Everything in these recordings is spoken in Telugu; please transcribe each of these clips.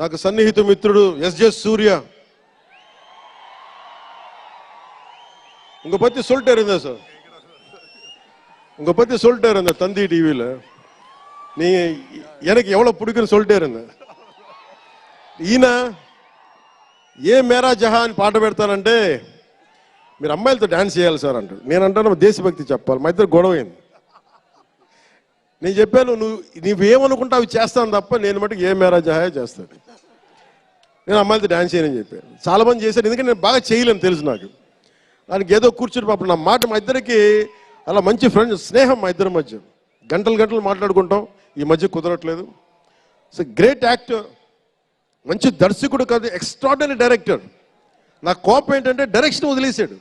నాకు సన్నిహిత మిత్రుడు ఎస్జే సూర్య. உங்க பத்தி சொல்லிட்டே இருந்தேன் சார், உங்க பத்தி சொல்லிட்டே இருந்தேன் தந்தி டிவியில். நீ எனக்கு எவ்வளவு பிடிக்குன்னு சொல்லிட்டே இருந்தேன். ఈయన ఏ మేరా జహాన్ పాట పెడతానంటే మీరు అమ్మాయిలతో డాన్స్ చేయాలి సార్ అంటాడు. నేను అంటాను దేశభక్తి చెప్పాలి. మా ఇద్దరు గొడవైంది. నేను చెప్పాను నువ్వేమనుకుంటా అవి చేస్తాను తప్ప నేను మటుకు ఏ మేరా జహాయే చేస్తాను, నేను అమ్మాయిలతో డాన్స్ చేయనని చెప్పాను. చాలా మంది చేశారు, ఎందుకంటే నేను బాగా చేయలేను తెలుసు నాకు. దానికి ఏదో కూర్చుని పాపం నా మాట మా ఇద్దరికి అలా మంచి ఫ్రెండ్స్, స్నేహం మా ఇద్దరి మధ్య. గంటలు గంటలు మాట్లాడుకుంటాం. ఈ మధ్య కుదరట్లేదు. సో గ్రేట్ యాక్టర్, మంచి దర్శకుడు కాదు, ఎక్స్ట్రాడినరీ డైరెక్టర్. నా కోపం ఏంటంటే డైరెక్షన్ వదిలేశాడు.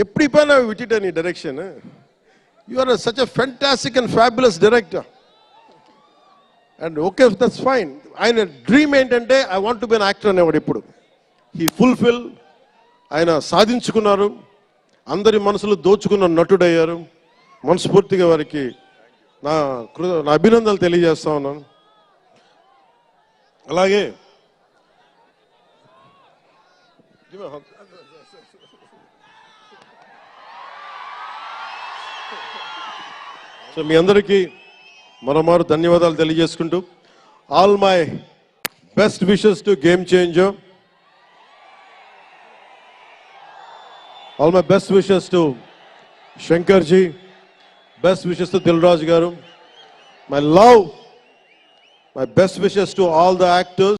ఎప్పుడు పైన విటిటా నీ direction. You are such a fantastic and fabulous director. And okay, that's fine. ఆయన డ్రీమ్ ఏంటంటే I want to be an actor అనేవాడు. ఇప్పుడు హీ ఫుల్ఫిల్, ఆయన సాధించుకున్నారు. అందరి మనసులు దోచుకున్న నటుడయ్యారు. మనస్ఫూర్తిగా వారికి నా అభినందనలు తెలియజేస్తా ఉన్నాను. అలాగే సో మీ అందరికీ మరోమారు ధన్యవాదాలు తెలియజేసుకుంటూ, all my best wishes to game changer. All my best wishes to Shankar ji, best wishes to Dilraj garu, my love, my best wishes to all the actors.